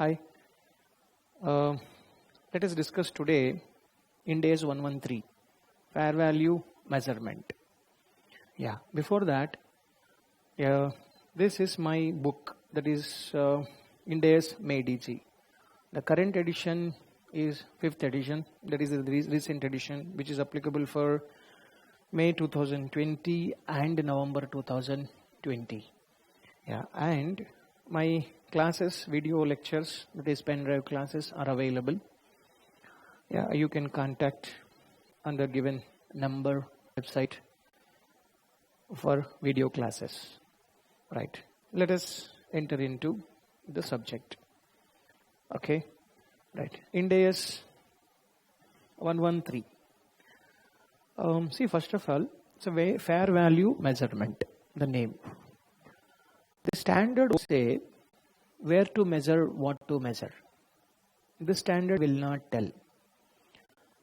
Hi. Uh, Let us discuss today Ind AS 113 fair value measurement. Before that, this is my book, that is Ind AS MADG. The current edition is 5th edition, that is the recent edition, which is applicable for May 2020 and November 2020. And my classes, video lectures, that is pen drive classes, are available. You can contact on the given number website for video classes. Right. Let us enter into the subject. Okay. Right. Ind AS 113. See, first of all, it's a fair value measurement, the name. The standard will say where to measure, what to measure. The standard will not tell.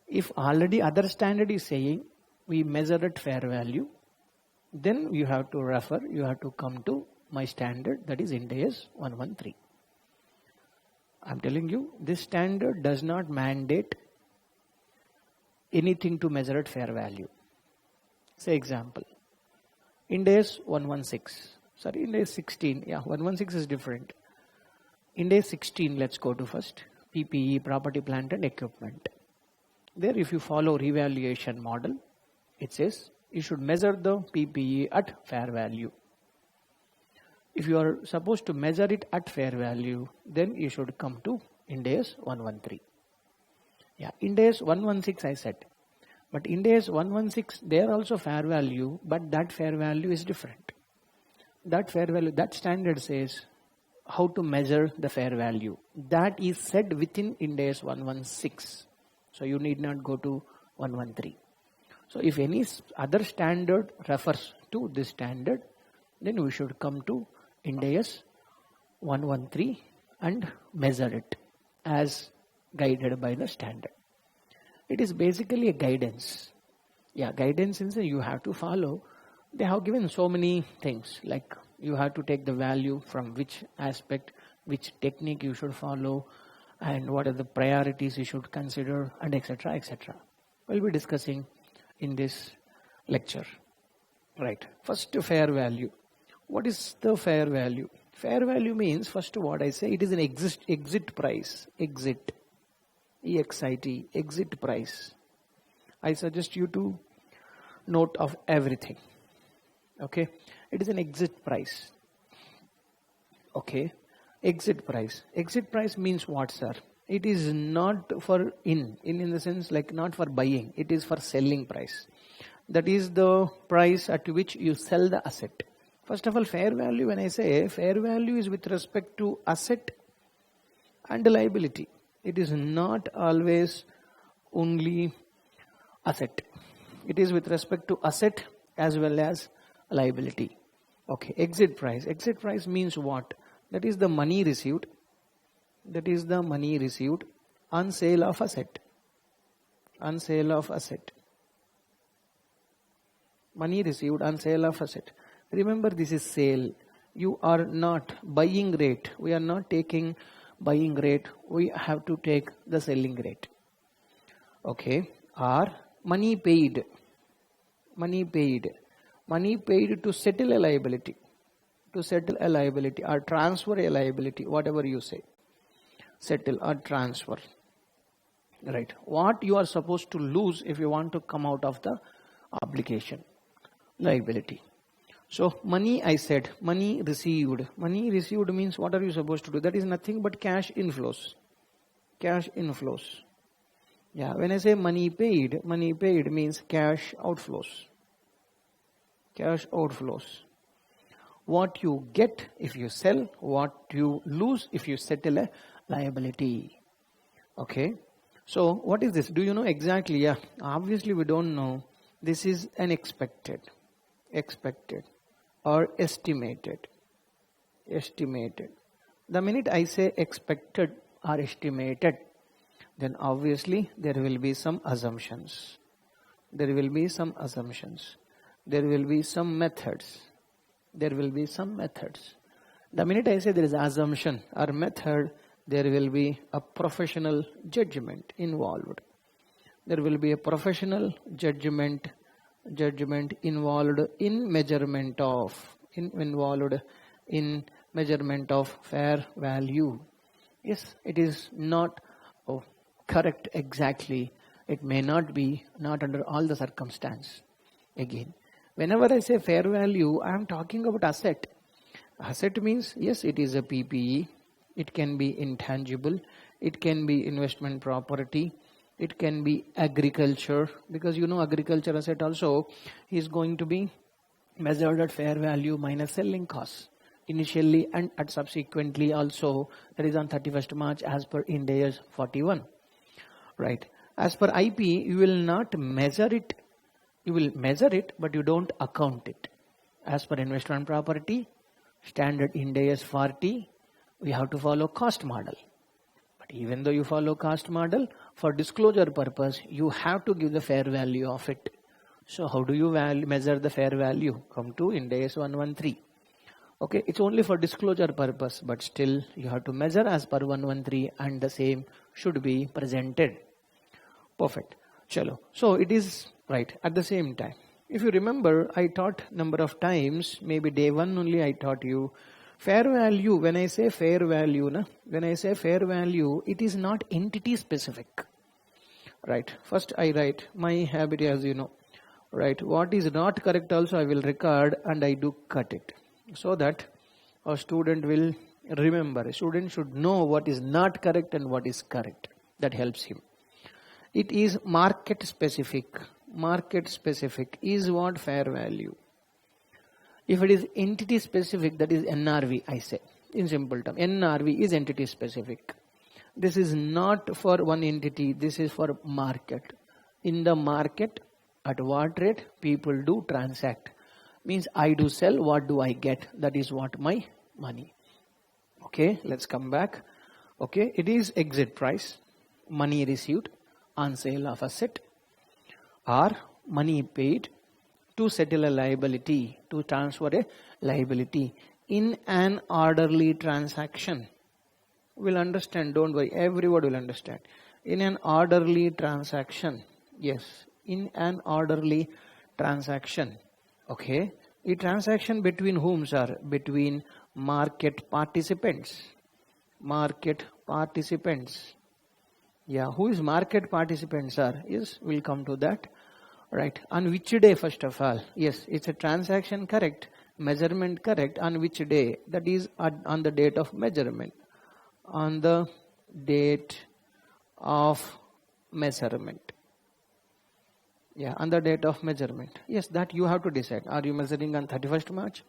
If already other standard is saying we measure at fair value, then you have to come to my standard, that is Ind AS 113. I'm telling you, this standard does not mandate anything to measure at fair value. Say example, Ind AS 116. Sorry, Ind AS 16. 116 is different. Ind AS 16, let's go to first. PPE, property, plant and equipment. There, if you follow revaluation model, it says you should measure the PPE at fair value. If you are supposed to measure it at fair value, then you should come to Ind AS 113. Ind AS 116 I said. But Ind AS 116, they are also fair value, but that fair value is different. That fair value, that standard says how to measure the fair value. That is said within Ind AS 116. So you need not go to 113. So if any other standard refers to this standard, then we should come to Ind AS 113 and measure it as guided by the standard. It is basically a guidance. Guidance in you have to follow. They have given so many things, like you have to take the value from which aspect, which technique you should follow, and what are the priorities you should consider, and etc. etc. We'll be discussing in this lecture. Right. First, fair value. What is the fair value? Fair value means, first what I say, it is an exit price. Exit. EXIT. Exit price. I suggest you to note of everything. Okay. It is an exit price. Okay. Exit price. Exit price means what, sir? It is not for in the sense like not for buying. It is for selling price. That is the price at which you sell the asset. First of all, fair value, when I say fair value is with respect to asset and liability. It is not always only asset. It is with respect to asset as well as liability. Okay, exit price. Exit price means what? That is the money received. That is the money received on sale of asset. On sale of asset. Money received on sale of asset. Remember, this is sale. You are not buying rate. We are not taking buying rate. We have to take the selling rate. Okay. Or money paid. Money paid. Money paid to settle a liability. To settle a liability or transfer a liability, whatever you say. Settle or transfer. Right. What you are supposed to lose if you want to come out of the obligation. Liability. So money, I said, money received. Money received means what are you supposed to do? That is nothing but cash inflows. Cash inflows. When I say money paid means cash outflows. Cash outflows. What you get if you sell, what you lose if you settle a liability. Okay. So what is this? Do you know exactly? Obviously we don't know. This is an expected or estimated. The minute I say expected or estimated, then obviously there will be some assumptions. There will be some methods. The minute I say there is assumption or method, there will be a professional judgment involved. There will be a professional judgment involved in measurement of fair value. Yes, it is not correct exactly. It may not be, not under all the circumstance. Again, whenever I say fair value, I am talking about asset. Asset means, yes, it is a PPE. It can be intangible. It can be investment property. It can be agriculture, because agriculture asset also is going to be measured at fair value minus selling costs initially and at subsequently also, that is on 31st March as per Ind AS 41. Right. As per IP, you will not measure it. You will measure it, but you don't account it. As per investment property, standard Ind AS 40, we have to follow cost model. But even though you follow cost model, for disclosure purpose, you have to give the fair value of it. So how do you measure the fair value? Come to Ind AS 113. Okay, it's only for disclosure purpose, but still you have to measure as per 113 and the same should be presented. Perfect. Chalo. So it is right at the same time. If you remember, I taught number of times, maybe day one only I taught you, fair value. When I say fair value, it is not entity specific. Right. First I write my habit, as you know. Right. What is not correct also I will record and I do cut it, so that a student will remember. A student should know what is not correct and what is correct. That helps him. It is market specific. Market specific is what fair value. If it is entity specific, that is NRV, I say in simple term. NRV is entity specific. This is not for one entity. This is for market. In the market, at what rate people do transact. Means I do sell, what do I get? That is what my money. Okay, let's come back. Okay, it is exit price, money received on sale of asset, or money paid to settle a liability, to transfer a liability in an orderly transaction. We'll understand, don't worry, everybody will understand. In an orderly transaction, yes, in an orderly transaction. Okay, a transaction between whom, sir? Between market participants. Market participants. Yeah, who is market participants, sir? Yes, we'll come to that. Right. On which day, first of all? Yes, it's a transaction correct, measurement correct. On which day? That is on the date of measurement. On the date of measurement. Yeah, on the date of measurement. Yes, that you have to decide. Are you measuring on 31st March?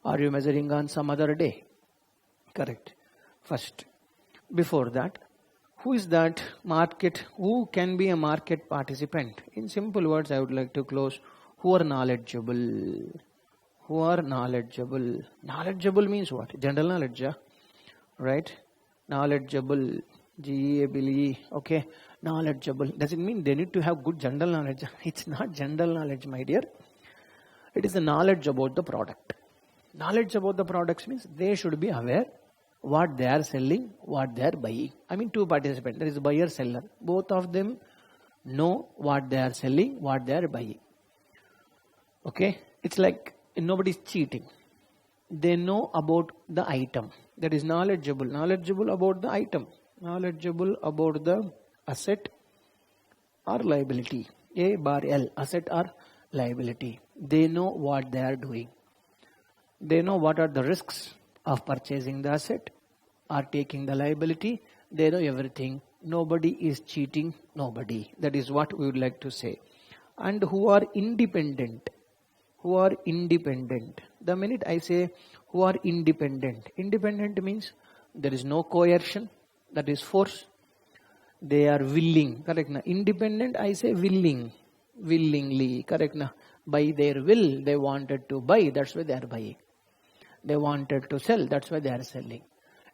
Are you measuring on some other day? Correct. First. Before that, who is that market? Who can be a market participant? In simple words, I would like to close. Who are knowledgeable? Who are knowledgeable? Knowledgeable means what? General knowledge, yeah? Right? Knowledgeable. G-A-B-L-E. Okay. Knowledgeable. Does it mean they need to have good general knowledge? It's not general knowledge, my dear. It is the knowledge about the product. Knowledge about the products means they should be aware what they are selling, what they are buying. I mean, two participants. There is buyer, seller. Both of them know what they are selling, what they are buying. Okay. It's like nobody is cheating. They know about the item. That is knowledgeable. Knowledgeable about the item. Knowledgeable about the asset or liability. A bar L. Asset or liability. They know what they are doing. They know what are the risks of purchasing the asset or taking the liability. They know everything. Nobody is cheating nobody. That is what we would like to say. And who are independent. Who are independent. The minute I say who are independent. Independent means there is no coercion. That is force. They are willing. Correct na? Independent, I say willing. Willingly. Correct na? By their will they wanted to buy. That's why they are buying. They wanted to sell, that's why they are selling.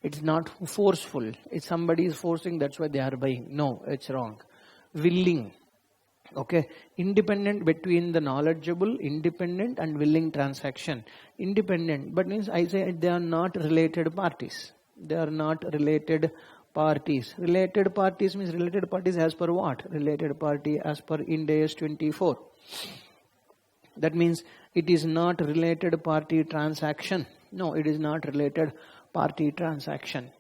It's not forceful. If somebody is forcing, that's why they are buying. No, it's wrong. Willing. Okay. Independent between the knowledgeable, independent and willing transaction. Independent, but means I say they are not related parties. They are not related parties. Related parties means related parties as per what? Related party as per Ind AS 24. That means it is not related party transaction. No, it is not related party transaction.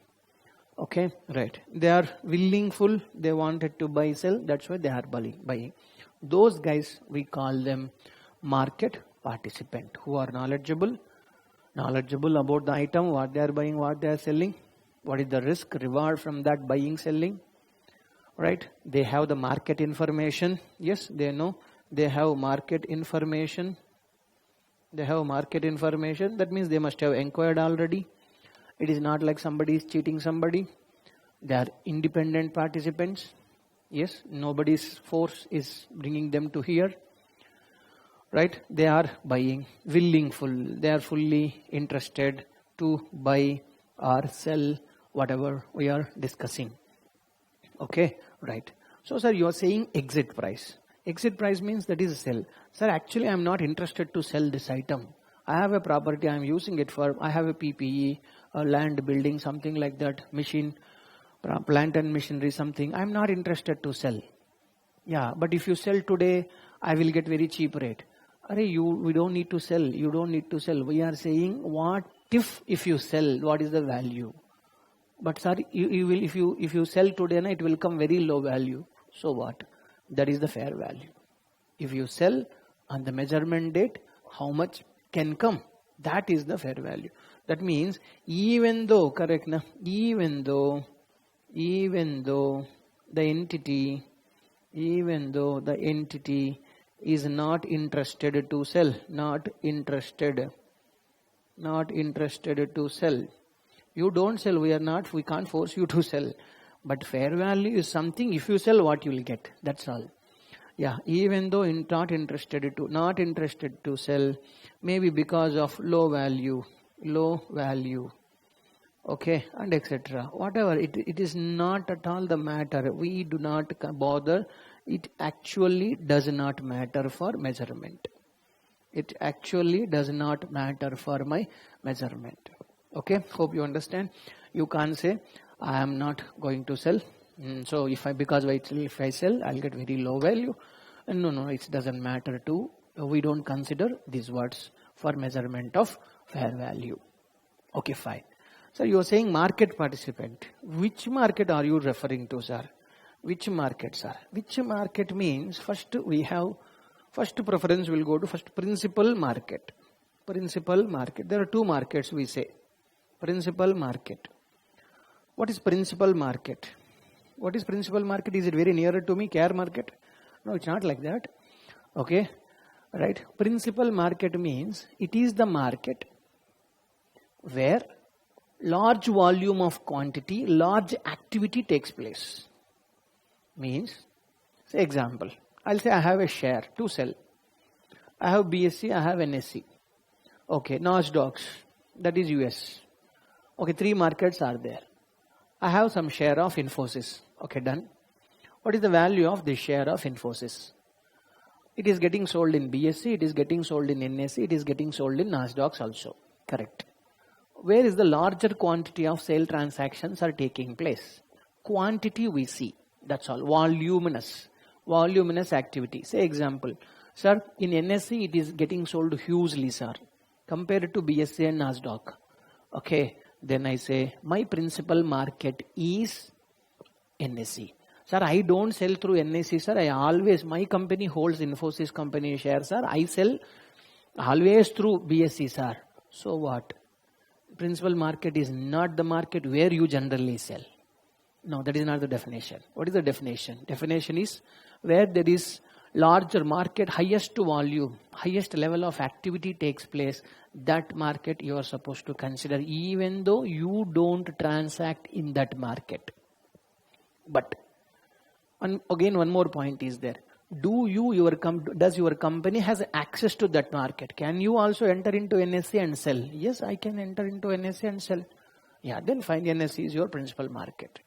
Okay, right. They are willingful. They wanted to buy, sell. That's why they are buying. Those guys, we call them market participant, who are knowledgeable about the item, what they are buying, what they are selling, what is the risk, reward from that buying, selling, right? They have the market information. Yes, they know. They have market information. That means they must have inquired already. It is not like somebody is cheating somebody. They are independent participants. Yes, nobody's force is bringing them to here. Right? They are buying, willingful. They are fully interested to buy or sell whatever we are discussing. Okay, right. So, sir, you are saying exit price. Exit price means that is sell. Sir, actually I am not interested to sell this item. I have a property, I am using it for, I have a PPE, a land, building, something like that, machine, plant and machinery, something. I am not interested to sell. Yeah, but if you sell today, I will get very cheap rate. We don't need to sell. You don't need to sell. We are saying, what if you sell? What is the value? But sir, you will, if you sell today, it will come very low value. So what? That is the fair value. If you sell on the measurement date, how much can come? That is the fair value. That means even though the entity is not interested to sell, not interested to sell. You don't sell, we can't force you to sell. But fair value is something, if you sell, what you will get. That's all. Yeah, even though not interested to sell, maybe because of low value, okay, and etc. Whatever, it is not at all the matter. We do not bother. It actually does not matter for measurement. It actually does not matter for my measurement. Okay, hope you understand. You can't say, I am not going to sell. So if I sell, I'll get very low value. No, it doesn't matter too. We don't consider these words for measurement of fair value. Okay, fine. So you are saying market participant. Which market are you referring to, sir? Which market, sir? Which market means first preference will go to first principal market. Principal market. There are two markets we say. Principal market. What is principal market? What is principal market? Is it very nearer to me? Care market? No, it's not like that. Okay, right? Principal market means it is the market where large volume of quantity, large activity takes place. Means, say example, I'll say I have a share to sell. I have BSE, I have NSE. Okay, NASDAQ, that is US. Okay, 3 markets are there. I have some share of Infosys. Okay, done. What is the value of this share of Infosys? It is getting sold in BSE, it is getting sold in NSE, it is getting sold in NASDAQ also. Correct. Where is the larger quantity of sale transactions are taking place? Quantity we see. That's all. Voluminous activity. Say example, sir, in NSE it is getting sold hugely, sir, compared to BSE and NASDAQ. Okay, then I say my principal market is NSE. Sir, I don't sell through NSE, sir. My company holds Infosys company shares, sir. I sell always through BSE, sir. So what? Principal market is not the market where you generally sell. No, that is not the definition. What is the definition? Definition is where there is larger market, highest volume, highest level of activity takes place. That market you are supposed to consider even though you don't transact in that market. But again, one more point is there. Does your company has access to that market? Can you also enter into NSE and sell? Yes, I can enter into NSE and sell. Yeah, then fine, NSE is your principal market.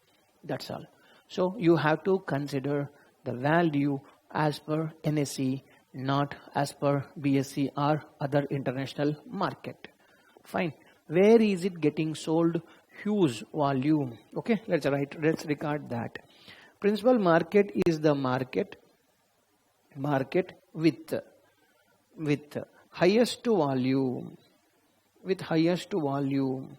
That's all. So you have to consider the value as per NSE, not as per BSE or other international market. Fine. Where is it getting sold huge volume. Okay, let's record that. Principal market is the market with highest volume. With highest volume.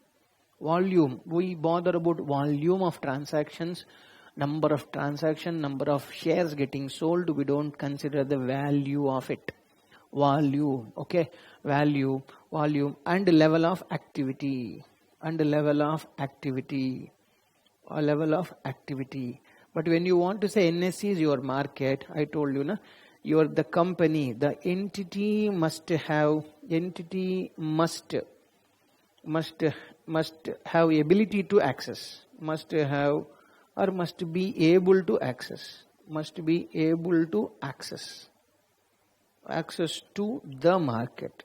Volume, we bother about volume of transactions, number of transactions, number of shares getting sold. We don't consider the value of it. Volume, okay, value, volume, and level of activity, level of activity. But when you want to say NSE is your market, I told you, you're the company, the entity must have ability to access, must be able to access to the market.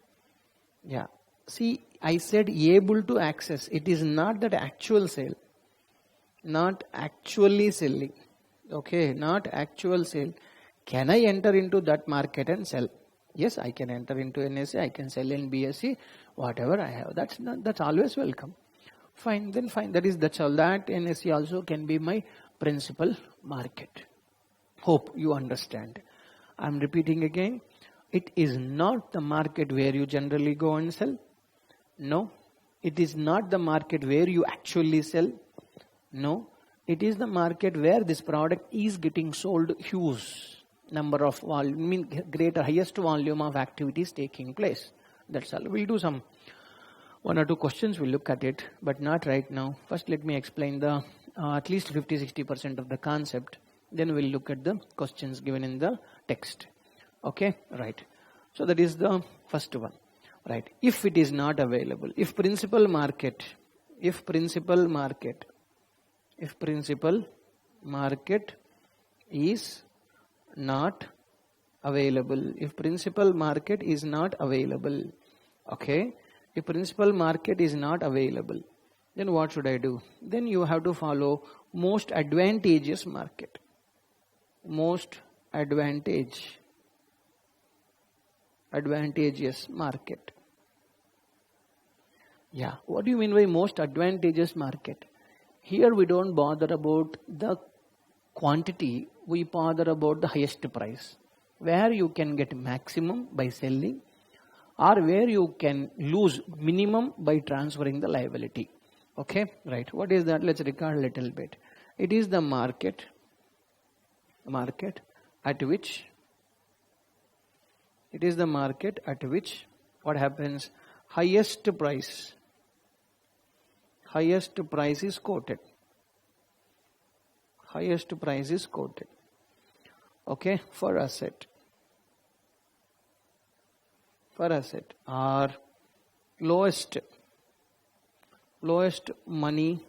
Yeah, see, I said able to access. It is not that actual sale, not actually selling. Okay, not actual sale. Can I enter into that market and sell? Yes, I can enter into NSE, I can sell in BSE, whatever I have. That's always welcome. Fine, then fine. That's all. That NSE also can be my principal market. Hope you understand. I'm repeating again. It is not the market where you generally go and sell. No. It is not the market where you actually sell. No. It is the market where this product is getting sold huge number of volume, greater, highest volume of activities taking place. That's all. We'll do some 1 or 2 questions. We'll look at it, but not right now. First, let me explain the at least 50-60% of the concept. Then we'll look at the questions given in the text. Okay, right. So that is the first one. Right. If it is not available, if principal market is not available, if principal market is not available, okay, if principal market is not available, then what should I do? Then you have to follow most advantageous market. Most advantageous market. Yeah, what do you mean by most advantageous market? Here we don't bother about the quantity, we bother about the highest price, where you can get maximum by selling or where you can lose minimum by transferring the liability. Okay, right. What is that? Let's record a little bit. It is the market at which what happens? Highest price is quoted. Highest price is quoted. Okay, for asset or lowest money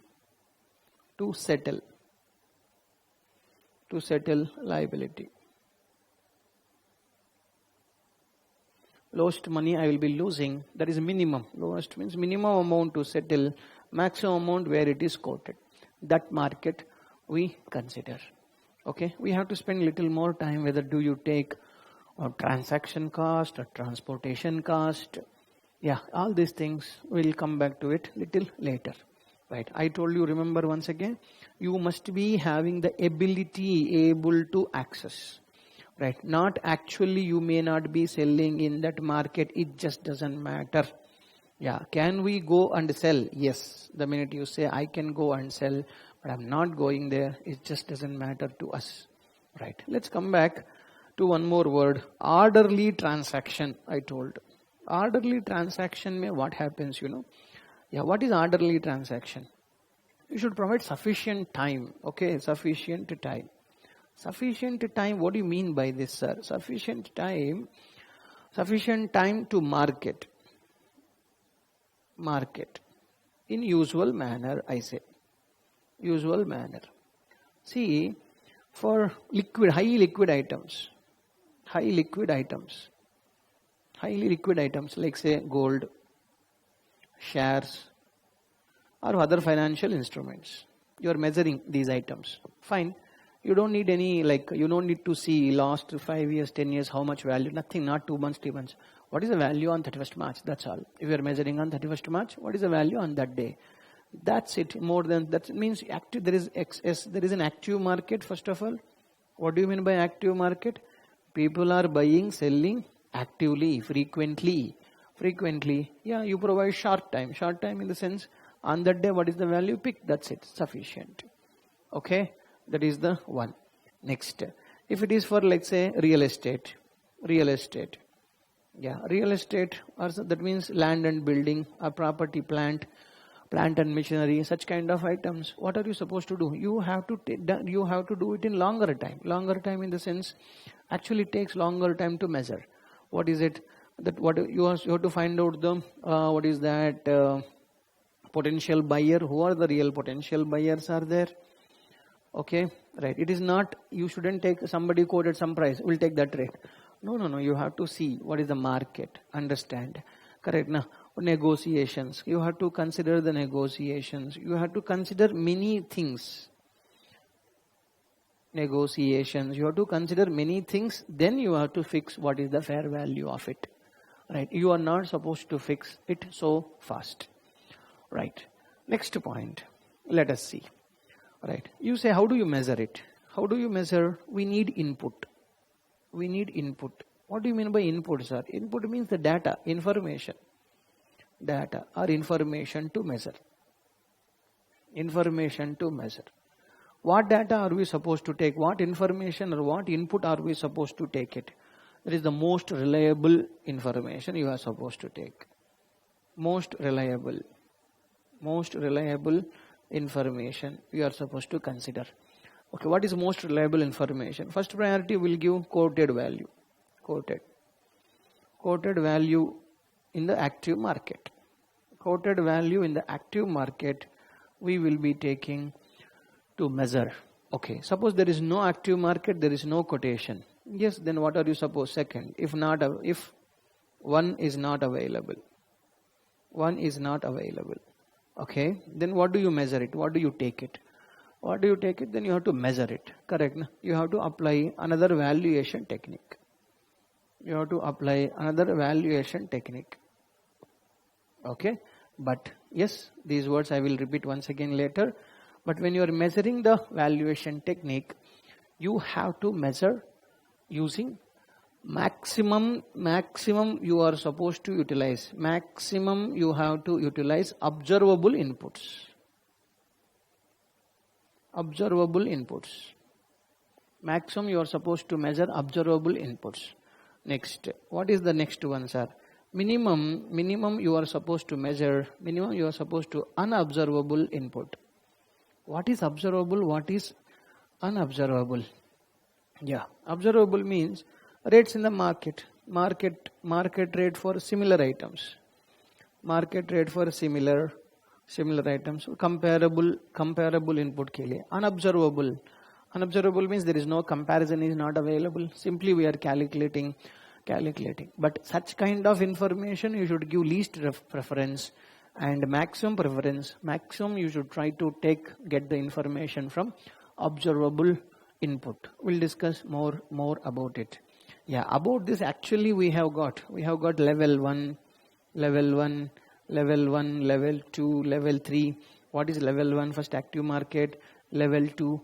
to settle liability. Lowest money I will be losing, that is minimum. Lowest means minimum amount to settle, maximum amount where it is quoted. That market we consider. Okay, we have to spend little more time whether do you take a transaction cost or transportation cost. Yeah, all these things we'll come back to it little later. Right, I told you, remember once again, you must be having the ability able to access. Right, not actually, you may not be selling in that market, it just doesn't matter. Yeah, can we go and sell? Yes, the minute you say I can go and sell, but I'm not going there, it just doesn't matter to us. Right, let's come back to one more word, orderly transaction. I told orderly transaction may what happens, Yeah, what is orderly transaction? You should provide sufficient time. Okay, sufficient time. Sufficient time, what do you mean by this, sir? Sufficient time to market in usual manner, I say. Usual manner. See, for highly liquid items, like say gold, shares, or other financial instruments. You are measuring these items. Fine. You don't need any, you don't need to see last 5 years, 10 years, how much value, nothing, not 2 months, 3 months. What is the value on 31st March? That's all. If you are measuring on 31st March, what is the value on that day? That's it. More than that means active. There is excess. There is an active market. First of all, what do you mean by active market? People are buying, selling actively, frequently. Yeah, you provide short time. Short time in the sense, on that day, what is the value? Pick. That's it. Sufficient. Okay, that is the one. Next, if it is for, let's say, real estate. Yeah, real estate, also that means land and building, a property, plant and machinery, such kind of items. What are you supposed to do? You have to do it in longer time. Longer time in the sense, actually takes longer time to measure. What is it? That what you have to find out the what is that potential buyer? Who are the real potential buyers are there? Okay, right. It is not, you shouldn't take somebody quoted some price, we'll take that rate. No. You have to see what is the market, understand. Correct. Now, negotiations. You have to consider the negotiations. You have to consider many things. Negotiations. You have to consider many things. Then you have to fix what is the fair value of it. Right. You are not supposed to fix it so fast. Right. Next point. Let us see. Right. You say, how do you measure it? How do you measure? We need input. What do you mean by input, sir? Input means the data, information. Data or information to measure. What data are we supposed to take? What information or what input are we supposed to take it? That is the most reliable information you are supposed to take. Most reliable information you are supposed to consider. Okay, what is most reliable information? First priority will give quoted value. Quoted value in the active market. Quoted value in the active market we will be taking to measure. Okay, suppose there is no active market, there is no quotation. Yes, then what are you supposed? Second, if one is not available. Okay, then what do you measure it? What do you take it? Then you have to measure it. Correct? You have to apply another valuation technique. Okay, but yes, these words I will repeat once again later. But when you are measuring the valuation technique, you have to measure using maximum you are supposed to utilize. Maximum you have to utilize observable inputs. Maximum you are supposed to measure observable inputs. Next, what is the next one, sir? Minimum you are supposed to measure. Minimum you are supposed to unobservable input. What is observable? What is unobservable? Yeah, observable means rates in the market. Market rate for similar items. Similar items. Comparable input के लिए. Unobservable means there is no comparison, is not available. Simply we are calculating. But such kind of information you should give least preference and maximum preference. Maximum you should try to get the information from observable input. We'll discuss more about it. Yeah, about this actually we have got level 1, level 2, level 3. What is level 1? First active market. Level 2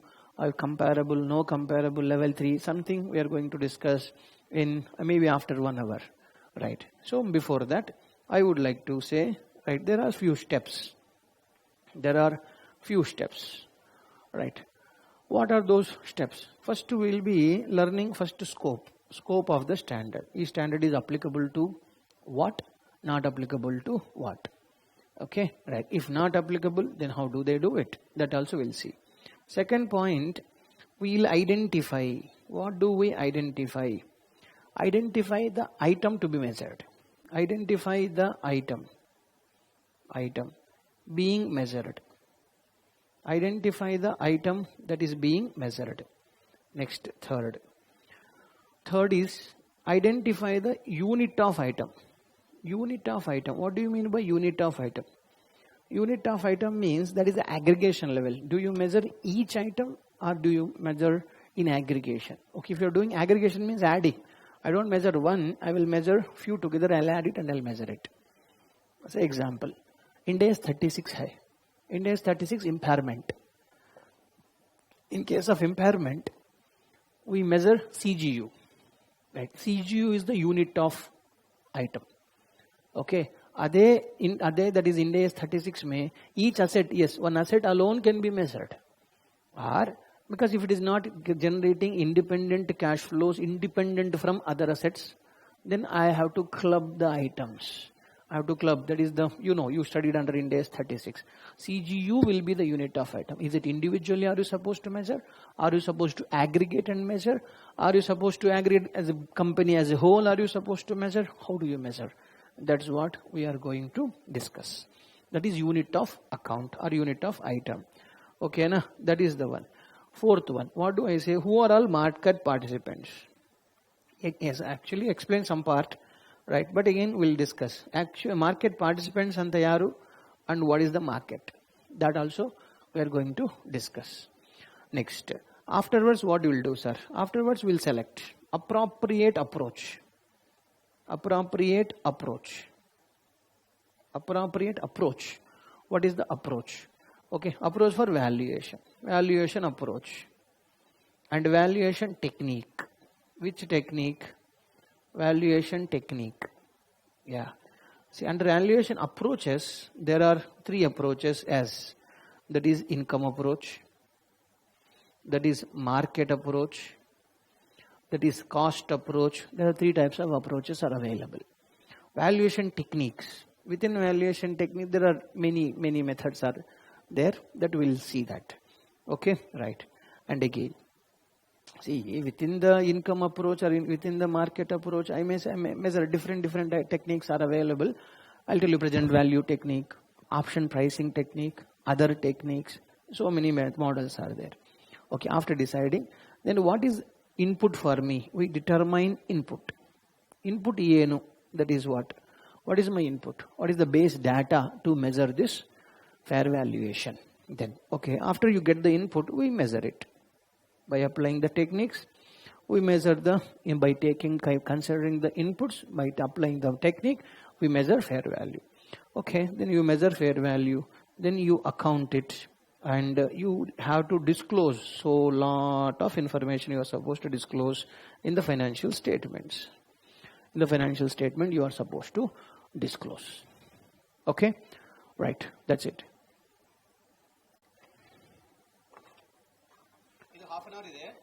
comparable, no comparable. Level 3 something we are going to discuss in maybe after 1 hour. Right. So before that I would like to say, right, there are few steps. Right. What are those steps? First we will be learning scope of the standard. Each standard is applicable to what, not applicable to what. Okay, right. If not applicable, then how do they do it? That also we'll see. Second point, we'll identify. What do we identify? Identify the item to be measured. Identify the item being measured. Identify the item that is being measured. Next, third is identify the unit of item. What do you mean by unit of item? Unit of item means that is the aggregation level. Do you measure each item or do you measure in aggregation? Okay, if you are doing aggregation means adding. I don't measure one, I will measure few together, I'll add it and I'll measure it. Say example, India is 36 hai. Ind AS 36 impairment. In case of impairment, we measure CGU. Right? CGU is the unit of item. Okay. That is Ind AS 36 may each asset, yes, one asset alone can be measured. Or because if it is not generating independent cash flows, independent from other assets, then I have to club the items. I have to club, that is the, you studied under Ind AS 36. CGU will be the unit of item. Is it individually are you supposed to measure? Are you supposed to aggregate and measure? Are you supposed to aggregate as a company as a whole? Are you supposed to measure? How do you measure? That's what we are going to discuss. That is unit of account or unit of item. Okay, na? That is the one. Fourth one, what do I say? Who are all market participants? Yes, actually explain some part, right? But again, we'll discuss. Actually, market participants anta yaru and what is the market? That also we are going to discuss. Next, afterwards, what you will do, sir? Afterwards, we'll select appropriate approach. Appropriate approach. Appropriate approach. What is the approach? Okay, approach for valuation. Valuation approach. And valuation technique. Which technique? Valuation technique. Yeah. See, under valuation approaches, there are three approaches as that is income approach, that is market approach, that is cost approach. There are three types of approaches are available. Valuation techniques. Within valuation technique, there are many methods are there that we'll see that. Okay, right. And again, see, within the income approach or within the market approach, I measure different techniques are available. I'll tell you present value technique, option pricing technique, other techniques. So many models are there. Okay, after deciding, then what is input for me? We determine input. Input ENO, that is what? What is my input? What is the base data to measure this fair valuation? Then, okay, after you get the input, we measure it. By applying the techniques, we measure by considering the inputs, by applying the technique, we measure fair value. Okay, then you measure fair value, then you account it, and you have to disclose. So lot of information you are supposed to disclose in the financial statements. In the financial statement, you are supposed to disclose. Okay, right, that's it. Half an hour is there.